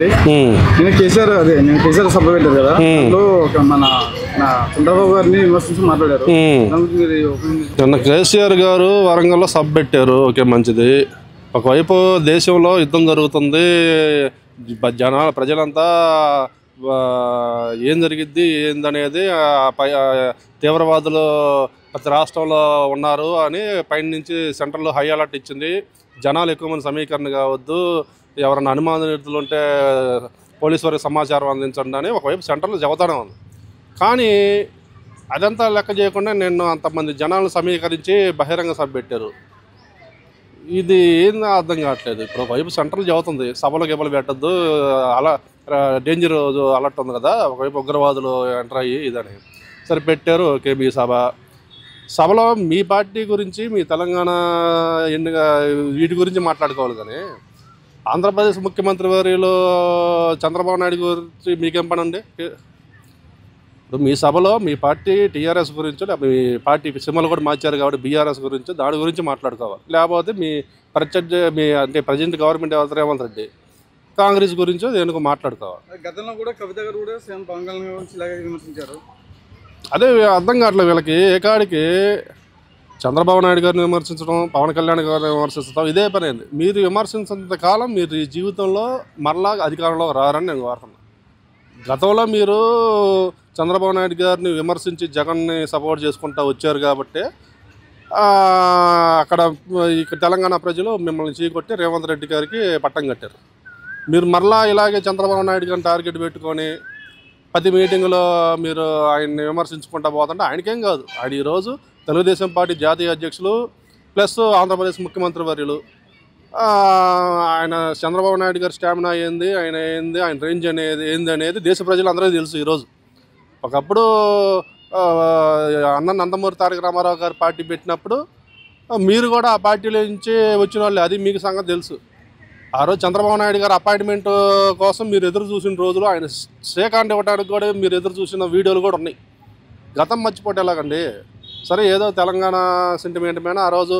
నేను కేసీఆర్ సభ పెట్టారు కదా, అందులో మన చంద్రబాబు గారిని విమర్శించి మాట్లాడారు. కేసీఆర్ గారు వరంగల్లో సభ పెట్టారు. ఓకే, మంచిది. ఒకవైపు దేశంలో యుద్ధం జరుగుతుంది, ప్రజలంతా ఏం జరిగిద్ది ఏందనేది తీవ్రవాదులు ప్రతి రాష్ట్రంలో ఉన్నారు అని పైన నుంచి సెంట్రల్ హై అలర్ట్ ఇచ్చింది. జనాలు ఎక్కువ మంది సమీకరణ కావద్దు, ఎవరైనా అనుమానితులు ఉంటే పోలీసు వారికి సమాచారం అందించండి అని ఒకవైపు సెంట్రల్ చెబుతానే ఉంది. కానీ అదంతా లెక్క చేయకుండా నిన్ను అంతమంది జనాలను సమీకరించి బహిరంగ సభ పెట్టారు. ఇది ఏం అర్థం కావట్లేదు. ఇప్పుడు ఒకవైపు సెంట్రల్ చెబుతుంది సభలకు ఇవ్వలు పెట్టద్దు, అలా డేంజర్ అలర్ట్ ఉంది కదా, ఒకవైపు ఉగ్రవాదులు ఎంటర్ అయ్యి ఇదని సరే పెట్టారు. ఓకే, మీ సభలో మీ పార్టీ గురించి, మీ తెలంగాణ వీటి గురించి మాట్లాడుకోవాలి. కానీ ఆంధ్రప్రదేశ్ ముఖ్యమంత్రి వర్యులు చంద్రబాబు నాయుడు గురించి మీకేం పని అండి? ఇప్పుడు మీ సభలో మీ పార్టీ టీఆర్ఎస్ గురించి, మీ పార్టీ సింబల్ కూడా మార్చారు కాబట్టి బీఆర్ఎస్ గురించి, దాని గురించి మాట్లాడుకోవాలి. లేకపోతే మీ అంటే ప్రజెంట్ గవర్నమెంట్ రేవంత్ రెడ్డి కాంగ్రెస్ గురించో దేనికి మాట్లాడుకోవాలి. గతంలో కూడా కవిత గారు కూడా సేమ్ పవన్ కళ్యాణ్ గురించి ఇలాగే విమర్శించారు. అదే అర్థం కావట్లేదు వీళ్ళకి. ఏకాడికి చంద్రబాబు నాయుడు గారిని విమర్శించడం, పవన్ కళ్యాణ్ గారిని విమర్శించడం ఇదే పని అయింది. మీరు విమర్శించినంత కాలం మీరు ఈ జీవితంలో మరలా అధికారంలో రారని నేను కోరుతున్నాను. గతంలో మీరు చంద్రబాబు నాయుడు గారిని విమర్శించి జగన్ని సపోర్ట్ చేసుకుంటూ వచ్చారు కాబట్టి అక్కడ తెలంగాణ ప్రజలు మిమ్మల్ని చీకొట్టి రేవంత్ రెడ్డి గారికి పట్టం కట్టారు. మీరు మరలా ఇలాగే చంద్రబాబు నాయుడు గారిని టార్గెట్ పెట్టుకొని ప్రతి మీటింగ్లో మీరు ఆయన్ని విమర్శించుకుంటూ పోతుంటే ఆయనకేం కాదు. ఆయన ఈరోజు తెలుగుదేశం పార్టీ జాతీయ అధ్యక్షులు ప్లస్ ఆంధ్రప్రదేశ్ ముఖ్యమంత్రి వర్యులు. ఆయన చంద్రబాబు నాయుడు గారి స్టామినా ఏంది, ఆయన రేంజ్ ఏంది అనేది దేశ ప్రజలందరికీ తెలుసు. ఈరోజు ఒకప్పుడు అన్న నందమూరి తారక రామారావు గారు పార్టీ పెట్టినప్పుడు మీరు కూడా ఆ పార్టీలో నుంచి వచ్చిన వాళ్ళు, అది మీకు సంగతి తెలుసు. ఆ రోజు చంద్రబాబు నాయుడు గారు అపాయింట్మెంట్ కోసం మీరు ఎదురు చూసిన రోజులు, ఆయన శ్రీకాంత్ ఇవ్వడానికి కూడా మీరు ఎదురు చూసిన వీడియోలు కూడా ఉన్నాయి. గతం మర్చిపోతే ఎలాగండి? సరే, ఏదో తెలంగాణ సెంటిమెంట్ మీద ఆ రోజు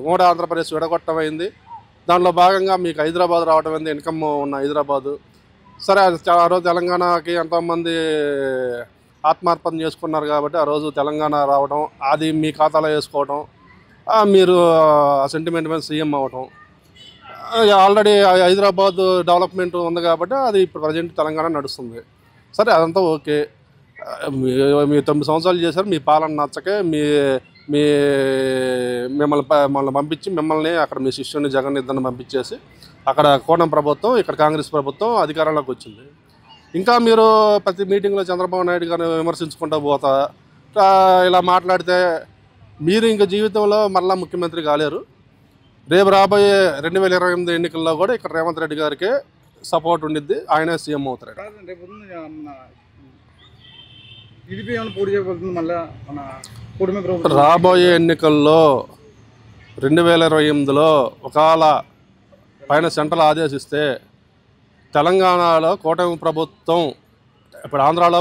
ఉమ్మడి ఆంధ్రప్రదేశ్ విడగొట్టమైంది. దానిలో భాగంగా మీకు హైదరాబాద్ రావడం అయింది, ఇన్కమ్ ఉన్న హైదరాబాదు. సరే, ఆ రోజు తెలంగాణకి ఎంతోమంది ఆత్మార్పణ చేసుకున్నారు కాబట్టి ఆ రోజు తెలంగాణ రావడం, అది మీ ఖాతాలో వేసుకోవడం, మీరు ఆ సెంటిమెంట్ మీద సీఎం అవ్వటం. ఆల్రెడీ హైదరాబాద్ డెవలప్మెంట్ ఉంది కాబట్టి అది ఇప్పుడు ప్రజెంట్ తెలంగాణ నడుస్తుంది. సరే, అదంతా ఓకే. మీ 9 సంవత్సరాలు చేశారు, మీ పాలన నచ్చకే మిమ్మల్ని పంపించి, మిమ్మల్ని అక్కడ మీ శిష్యుని జగన్ ఇద్దరిని పంపించేసి అక్కడ కూటమి ప్రభుత్వం, ఇక్కడ కాంగ్రెస్ ప్రభుత్వం అధికారంలోకి వచ్చింది. ఇంకా మీరు ప్రతి మీటింగ్లో చంద్రబాబు నాయుడు గారిని విమర్శించుకుంటూ పోతా ఇలా మాట్లాడితే మీరు ఇంకా జీవితంలో మరలా ముఖ్యమంత్రి కాలేరు. రేపు రాబోయే 2028 ఎన్నికల్లో కూడా ఇక్కడ రేవంత్ రెడ్డి గారికి సపోర్ట్ ఉండిద్ది, ఆయనే సీఎం అవుతారు. రాబోయే ఎన్నికల్లో 2028లో ఒకవేళ పైన సెంట్రల్ ఆదేశిస్తే తెలంగాణలో కూటమి ప్రభుత్వం, ఇప్పుడు ఆంధ్రాలో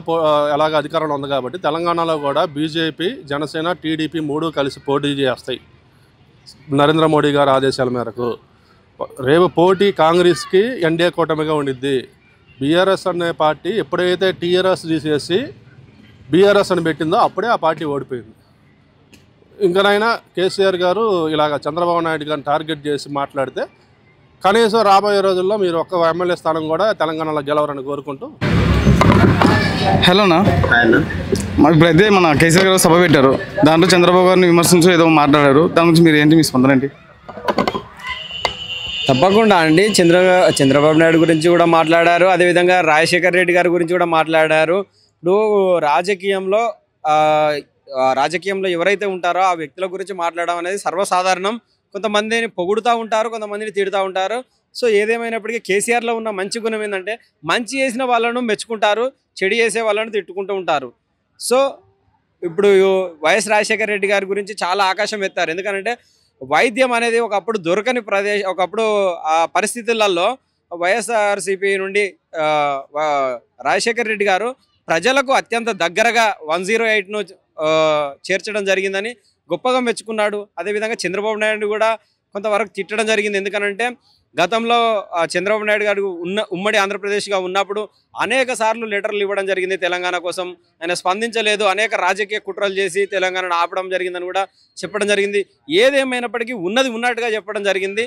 ఎలాగ అధికారంలో ఉంది కాబట్టి తెలంగాణలో కూడా బీజేపీ, జనసేన, టీడీపీ 3 కలిసి పోటీ చేస్తాయి నరేంద్ర మోడీ గారి ఆదేశాల మేరకు. రేపు పోటీ కాంగ్రెస్కి ఎన్డీఏ కూటమిగా ఉండిద్ది. బీఆర్ఎస్ అనే పార్టీ ఎప్పుడైతే టీఆర్ఎస్ తీసేసి బీఆర్ఎస్ అని పెట్టిందో అప్పుడే ఆ పార్టీ ఓడిపోయింది. ఇంకనైనా కేసీఆర్ గారు ఇలాగ చంద్రబాబు నాయుడు గారిని టార్గెట్ చేసి మాట్లాడితే కనీసం రాబోయే రోజుల్లో మీరు ఒక్క ఎమ్మెల్యే స్థానం కూడా తెలంగాణలో గెలవరని కోరుకుంటూ. హలోనా, ఇప్పుడైతే మన కేసీఆర్ గారు సభ పెట్టారు, దాంట్లో చంద్రబాబు గారిని విమర్శించు ఏదో మాట్లాడారు, దాని గురించి మీరు ఏంటి, మీ స్పందన ఏంటి? తప్పకుండా అండి, చంద్రబాబు నాయుడు గురించి కూడా మాట్లాడారు, అదేవిధంగా రాజశేఖర్ రెడ్డి గారి గురించి కూడా మాట్లాడారు. ఇప్పుడు రాజకీయంలో ఎవరైతే ఉంటారో ఆ వ్యక్తుల గురించి మాట్లాడడం అనేది సర్వసాధారణం. కొంతమందిని పొగుడుతూ ఉంటారు, కొంతమందిని తిడుతూ ఉంటారు. సో ఏదేమైనప్పటికీ కేసీఆర్లో ఉన్న మంచి గుణం ఏంటంటే మంచి చేసిన వాళ్ళను మెచ్చుకుంటారు, చెడు చేసే వాళ్ళను తిట్టుకుంటూ ఉంటారు. సో ఇప్పుడు వైఎస్ రాజశేఖర రెడ్డి గారి గురించి చాలా ఆకాశం ఎత్తారు. ఎందుకంటే వైద్యం అనేది ఒకప్పుడు దొరకని ఒకప్పుడు ఆ పరిస్థితులలో వైఎస్ఆర్సీపీ నుండి రాజశేఖర రెడ్డి గారు ప్రజలకు అత్యంత దగ్గరగా 108ను చేర్చడం జరిగిందని గొప్పగా మెచ్చుకున్నాడు. అదేవిధంగా చంద్రబాబు నాయుడు కూడా కొంతవరకు తిట్టడం జరిగింది. ఎందుకనంటే గతంలో చంద్రబాబు నాయుడు గారు ఉమ్మడి ఆంధ్రప్రదేశ్గా ఉన్నప్పుడు అనేక సార్లు లెటర్లు ఇవ్వడం జరిగింది తెలంగాణ కోసం. ఆయన స్పందించలేదు. అనేక రాజకీయ కుట్రలు చేసి తెలంగాణను ఆపడం జరిగిందని కూడా చెప్పడం జరిగింది. ఏదేమైనప్పటికీ ఉన్నది ఉన్నట్టుగా చెప్పడం జరిగింది.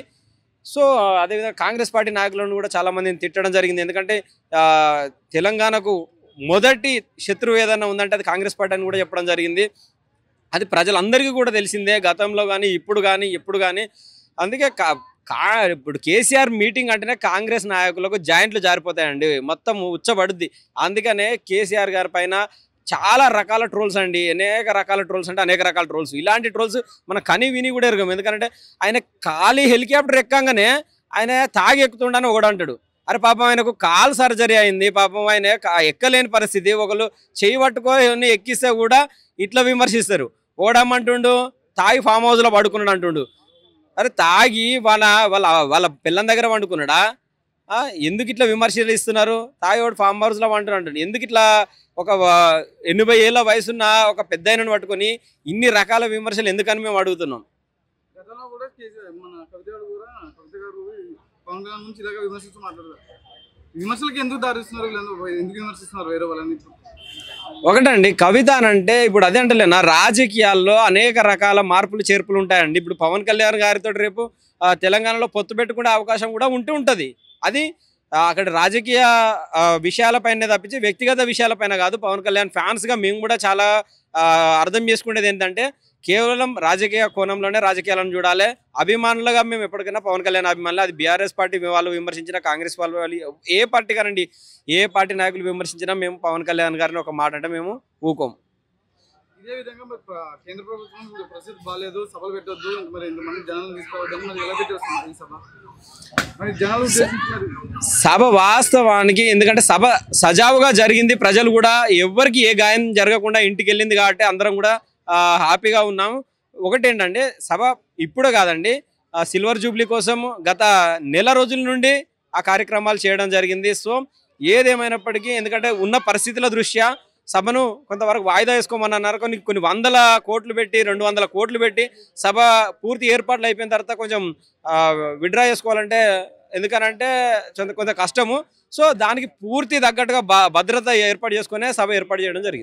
సో అదేవిధంగా కాంగ్రెస్ పార్టీ నాయకులను కూడా చాలామందిని తిట్టడం జరిగింది. ఎందుకంటే తెలంగాణకు మొదటి శత్రువు ఏదైనా ఉందంటే అది కాంగ్రెస్ పార్టీ అని కూడా చెప్పడం జరిగింది. అది ప్రజలందరికీ కూడా తెలిసిందే, గతంలో కానీ ఇప్పుడు కానీ ఎప్పుడు కానీ. అందుకే ఇప్పుడు కేసీఆర్ మీటింగ్ అంటేనే కాంగ్రెస్ నాయకులకు జాయింట్లు జారిపోతాయండి, మొత్తం ఉచ్చబడుద్ది. అందుకనే కేసీఆర్ గారి పైన చాలా రకాల ట్రోల్స్ అండి, అనేక రకాల ట్రోల్స్ అంటే అనేక రకాల ట్రోల్స్. ఇలాంటి ట్రోల్స్ మన కని విని కూడా ఎరగం. ఎందుకంటే ఆయన ఖాళీ హెలికాప్టర్ ఎక్కంగానే ఆయన తాగి ఎక్కుతుండని ఒకడు అంటాడు. అరే పాపం ఆయనకు కాల్ సర్జరీ అయింది, పాపం ఆయన ఎక్కలేని పరిస్థితి, ఒకళ్ళు చేయి పట్టుకొని ఎక్కిస్తే కూడా ఇట్లా విమర్శిస్తారు. ఓడమ్మంటుండు తాగి ఫామ్ హౌస్లో పడుకున్నాడు అంటుండు. అరే తాగి వాళ్ళ పిల్లం దగ్గర వండుకున్నాడా? ఎందుకు ఇట్లా విమర్శలు ఇస్తున్నారు? తాగి వాడు ఫామ్ హౌస్లో వండుకున్నాడు. ఎందుకు ఇట్లా ఒక 80 ఏళ్ళ వయసున్న ఒక పెద్ద ఆయనను పట్టుకొని ఇన్ని రకాల విమర్శలు ఎందుకని మేము అడుగుతున్నాం. గతంలో కూడా మన కవిత గారు పవన్ కళ్యాణ్ నుంచి ఇలాగ విమర్శిస్తూ మాట్లాడతారు. విమర్శలకి ఎందుకు దారిస్తున్నారు, ఎందుకు విమర్శిస్తున్నారు వేరే వాళ్ళని? ఒకటండి, కవిత అనంటే ఇప్పుడు అదే అంటలేనా, రాజకీయాల్లో అనేక రకాల మార్పులు చేర్పులు ఉంటాయండి. ఇప్పుడు పవన్ కళ్యాణ్ గారితో రేపు తెలంగాణలో పొత్తు పెట్టుకునే అవకాశం కూడా ఉంటుంది. అది అక్కడ రాజకీయ విషయాలపైనే తప్పించి వ్యక్తిగత విషయాలపైన కాదు. పవన్ కళ్యాణ్ ఫ్యాన్స్గా మేము కూడా చాలా అర్థం చేసుకునేది ఏంటంటే కేవలం రాజకీయ కోణంలోనే రాజకీయాలను చూడాలి. అభిమానులుగా మేము ఎప్పటికైనా పవన్ కళ్యాణ్ అభిమానులు, అది బీఆర్ఎస్ పార్టీ వాళ్ళు విమర్శించిన, కాంగ్రెస్ వాళ్ళు ఏ పార్టీ కానండి, ఏ పార్టీ నాయకులు విమర్శించినా మేము పవన్ కళ్యాణ్ గారిని ఒక మాట అంటే మేము ఊకోం. ఇదే విధంగా కేంద్ర ప్రభుత్వం పరిస్థితి బాగాలేదు, సభలు పెట్టొద్దు, మరి ఇంతమంది జనాలు తీసుకోవద్దాం, మరి ఎలా పెట్టేస్తున్నారు ఈ సభ? మరి జనాలు సభ వాస్తవానికి ఎందుకంటే సభ సజావుగా జరిగింది. ప్రజలు కూడా ఎవరికి ఏ గాయం జరగకుండా ఇంటికి వెళ్ళింది కాబట్టి అందరం కూడా హ్యాపీగా ఉన్నాము. ఒకటేంటంటే సభ ఇప్పుడు కాదండి, సిల్వర్ జూబ్లీ కోసం గత నెల రోజుల నుండి ఆ కార్యక్రమాలు చేయడం జరిగింది. సో ఏదేమైనప్పటికీ ఎందుకంటే ఉన్న పరిస్థితుల దృష్ట్యా సభను కొంతవరకు వాయిదా వేసుకోమని అన్నారు. కొన్ని 100 కోట్లు పెట్టి 200 కోట్లు పెట్టి సభ పూర్తి ఏర్పాట్లు అయిపోయిన తర్వాత కొంచెం విడ్రా చేసుకోవాలంటే ఎందుకనంటే కొంత కష్టము. సో దానికి పూర్తి తగ్గట్టుగా భద్రత ఏర్పాటు చేసుకునే సభ ఏర్పాటు చేయడం జరిగింది.